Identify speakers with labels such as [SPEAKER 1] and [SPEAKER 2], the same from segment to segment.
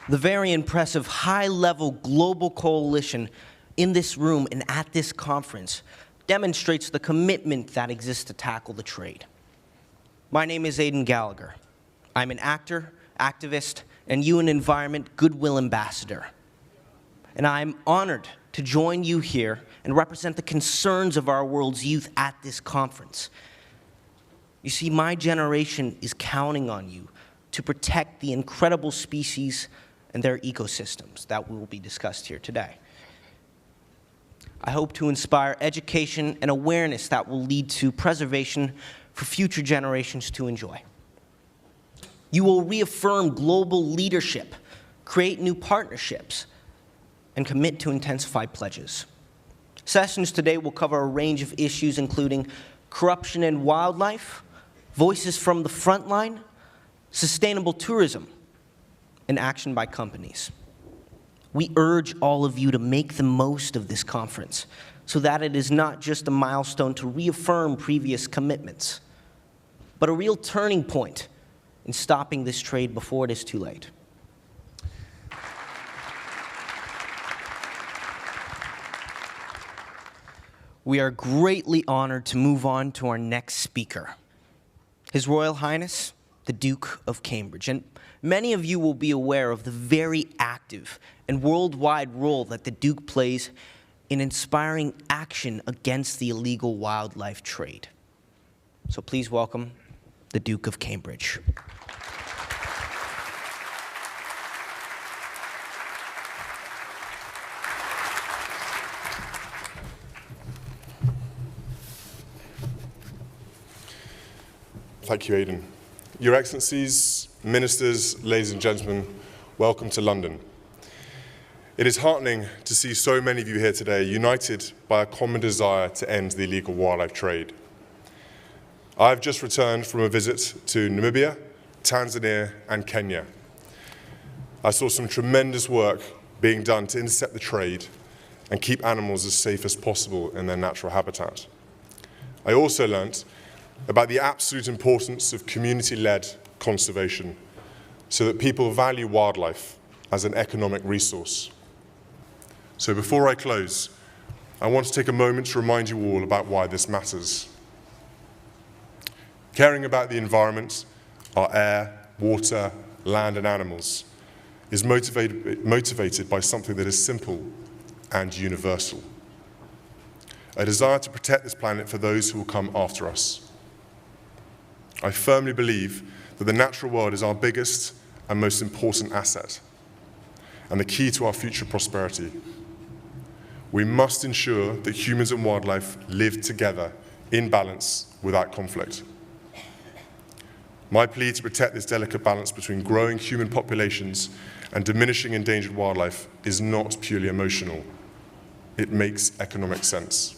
[SPEAKER 1] The very impressive high-level global coalition in this room and at this conference demonstrates the commitment that exists to tackle the trade. My name is Aidan Gallagher. I'm an actor, activist, and UN Environment Goodwill ambassador. And I'm honored to join you here and represent the concerns of our world's youth at this conference. You see, my generation is counting on you to protect the incredible species and their ecosystems that will be discussed here today. I hope to inspire education and awareness that will lead to preservation for future generations to enjoy. You will reaffirm global leadership, create new partnerships, and commit to intensified pledges. Sessions today will cover a range of issues including corruption in wildlife, voices from the front line, sustainable tourism, and action by companies. We urge all of you to make the most of this conference so that it is not just a milestone to reaffirm previous commitments, but a real turning point in stopping this trade before it is too late. We are greatly honored to move on to our next speaker, His Royal Highness, the Duke of Cambridge. And many of you will be aware of the very active and worldwide role that the Duke plays in inspiring action against the illegal wildlife trade. So please welcome the Duke of Cambridge.
[SPEAKER 2] Thank you, Aidan. Your Excellencies, Ministers, ladies and gentlemen, welcome to London. It is heartening to see so many of you here today united by a common desire to end the illegal wildlife trade. I've just returned from a visit to Namibia, Tanzania, and Kenya. I saw some tremendous work being done to intercept the trade and keep animals as safe as possible in their natural habitat. I also learnt about the absolute importance of community-led conservation so that people value wildlife as an economic resource. So before I close, I want to take a moment to remind you all about why this matters. Caring about the environment, our air, water, land, and animals is motivated by something that is simple and universal. A desire to protect this planet for those who will come after us. I firmly believe that the natural world is our biggest and most important asset, and the key to our future prosperity. We must ensure that humans and wildlife live together in balance without conflict. My plea to protect this delicate balance between growing human populations and diminishing endangered wildlife is not purely emotional. It makes economic sense.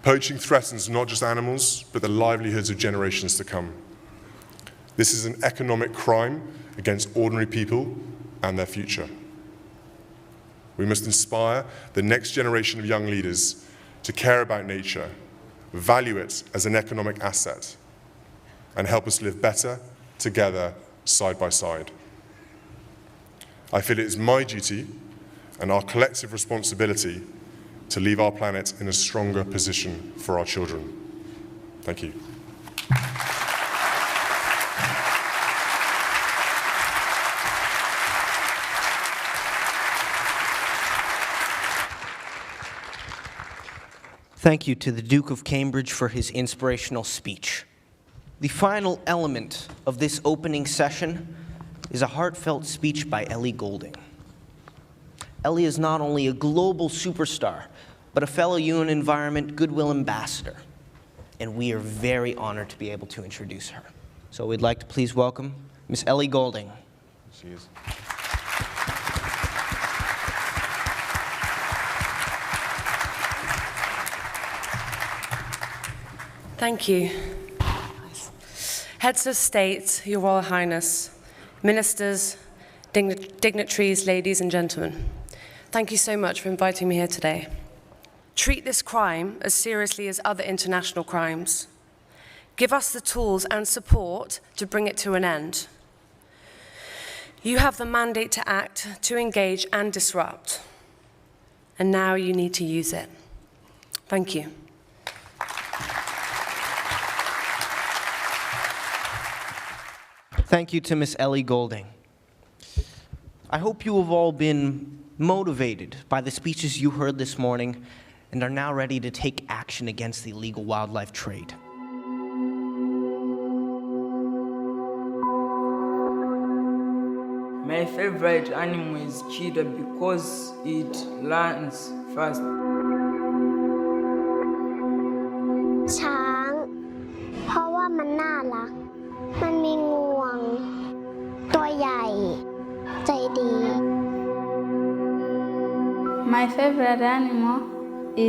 [SPEAKER 2] Poaching threatens not just animals, but the livelihoods of generations to come. This is an economic crime against ordinary people and their future. We must inspire the next generation of young leaders to care about nature, value it as an economic asset, and help us live better together, side by side. I feel it is my duty and our collective responsibility to leave our planet in a stronger position for our children. Thank you.
[SPEAKER 1] Thank you to the Duke of Cambridge for his inspirational speech. The final element of this opening session is a heartfelt speech by Ellie Goulding. Ellie is not only a global superstar, but a fellow UN Environment Goodwill ambassador, and we are very honored to be able to introduce her. So we'd like to please welcome Miss Ellie Goulding.
[SPEAKER 2] She is.
[SPEAKER 3] Thank you. Heads of State, Your Royal Highness, Ministers, dignitaries, ladies and gentlemen, thank you so much for inviting me here today. Treat this crime as seriously as other international crimes. Give us the tools and support to bring it to an end. You have the mandate to act, to engage and disrupt. And now you need to use it. Thank you.
[SPEAKER 1] Thank you to Ms. Ellie Goulding. I hope you have all been motivated by the speeches you heard this morning and are now ready to take action against the illegal wildlife trade.
[SPEAKER 4] My favorite animal is cheetah because it runs fast.
[SPEAKER 5] ช้างเพราะว่ามันน่ารักมันมีงวงตัวใหญ่ใจดี
[SPEAKER 6] My favorite animal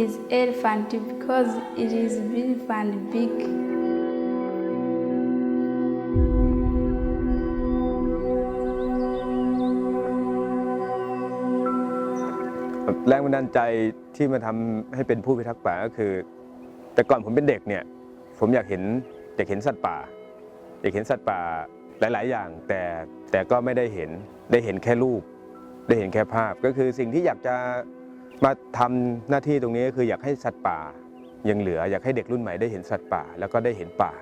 [SPEAKER 6] is elephant because it is beautiful and big.
[SPEAKER 7] แรงบันดาลใจที่มาทำให้เป็นผู้พิทักษ์ป่าก็คือแต่ก่อนผมเป็นเด็กเนี่ยผมอยากเห็นสัตว์ป่าอยากเห็นสัตว์ป่าหลายๆอย่างแต่ก็ไม่ได้เห็นแค่รูปได้เห็นแค่ภาพก็คือสิ่งที่อยากจะมาทำหน้าที่ตรงนี้ก็คืออยากให้สัตว์ป่ายังเหลืออยากให้เด็กรุ่นใหม่ได้เห็นสัตว์ป่าแล้วก็ได้เห็นป่า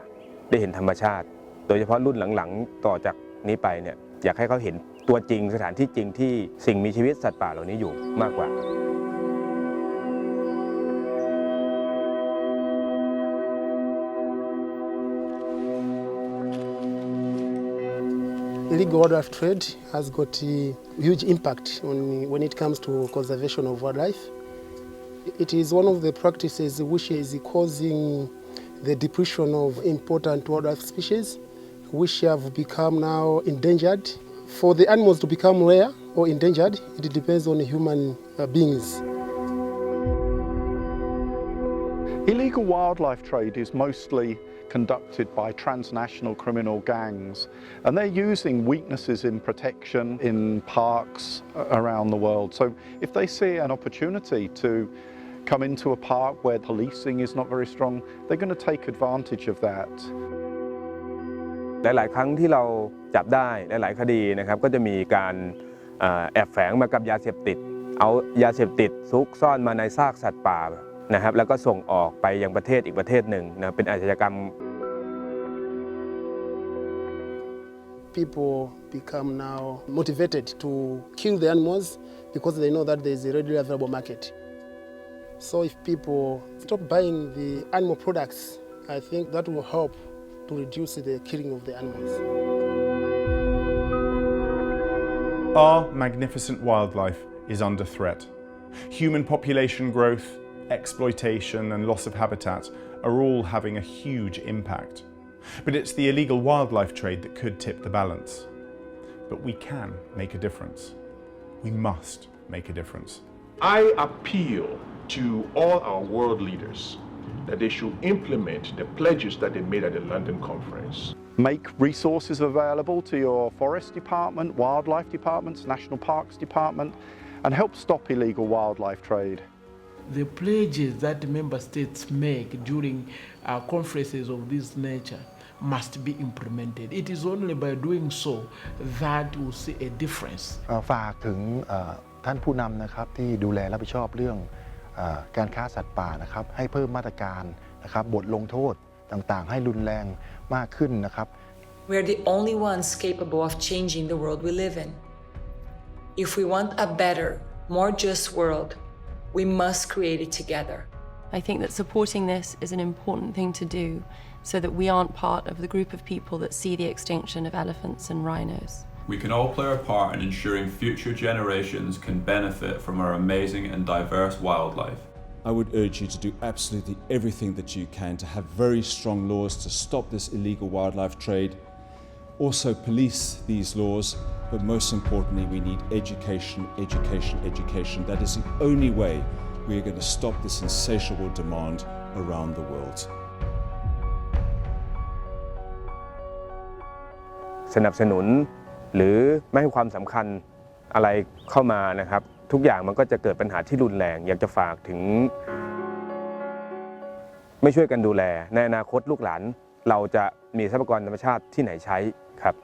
[SPEAKER 7] ได้เห็นธรรมชาติโดยเฉพาะรุ่นหลังๆต่อจากนี้ไปเนี่ยอยากให้เขาเห็นตัวจริงสถานที่จริงที่สิ่งมีชีวิตสัตว์ป่าเหล่านี้อยู่มากกว่า
[SPEAKER 8] Illegal wildlife trade has got a huge impact when it comes to conservation of wildlife. It is one of the practices which is causing the depletion of important wildlife species, which have become now endangered. For the animals to become rare or endangered, it depends on human beings.
[SPEAKER 9] Illegal wildlife trade is mostly conducted by transnational criminal gangs, and they're using weaknesses in protection in parks around the world. So if they see an opportunity to come into a park where policing is not very strong, they're going to take advantage of that.
[SPEAKER 7] หลายๆครั้งที่เราจับได้หลายๆคดีนะครับก็จะมีการแอบแฝงมากับยาเสพติดเอายาเสพติดซุกซ่อนมาในซากสัตว์ป่านะครับแล้วก็ส่งออกไปยังประเทศอีกประเทศหนึ่งนะเป็นอาชญากรรม
[SPEAKER 8] People become now motivated to kill the animals because they know that there is a readily available market. So if people stop buying the animal products, I think that will help to reduce the killing of the animals.
[SPEAKER 10] Our magnificent wildlife is under threat. Human population growth, exploitation and loss of habitat are all having a huge impact. But it's the illegal wildlife trade that could tip the balance. But we can make a difference. We must make a difference.
[SPEAKER 11] I appeal to all our world leaders that they should implement the pledges that they made at the London conference.
[SPEAKER 9] Make resources available to your forest department, wildlife departments, national parks department, and help stop illegal wildlife trade.
[SPEAKER 12] The pledges that member states make during conferences of this nature must be implemented. It is only by doing so that we'll see a difference.
[SPEAKER 13] ฝากถึงท่านผู้นำนะครับที่ดูแลรับผิดชอบเรื่องการค้าสัตว์ป่านะครับให้เพิ่มมาตรการนะครับบทลงโทษต่างๆให้รุนแรงมากขึ้นนะครับ
[SPEAKER 14] We're the only ones capable of changing the world we live in. If we want a better, more just world, we must create it together.
[SPEAKER 15] I think that supporting this is an important thing to do so that we aren't part of the group of people that see the extinction of elephants and rhinos.
[SPEAKER 16] We can all play our part in ensuring future generations can benefit from our amazing and diverse wildlife.
[SPEAKER 17] I would urge you to do absolutely everything that you can to have very strong laws to stop this illegal wildlife trade. Also police these laws, but most importantly we need education, education, education. That is the only way we are going to stop this insatiable demand around the world.
[SPEAKER 7] สนับสนุนหรือไม่ให้ความสำคัญอะไรเข้ามานะครับทุกอย่างมันก็จะเกิดปัญหาที่รุนแรงอยากจะฝากถึงไม่ช่วยกันดูแลในอนาคตลูกหลานเราจะมีทรัพยากรธรรมชาติที่ไหนใช้ครับ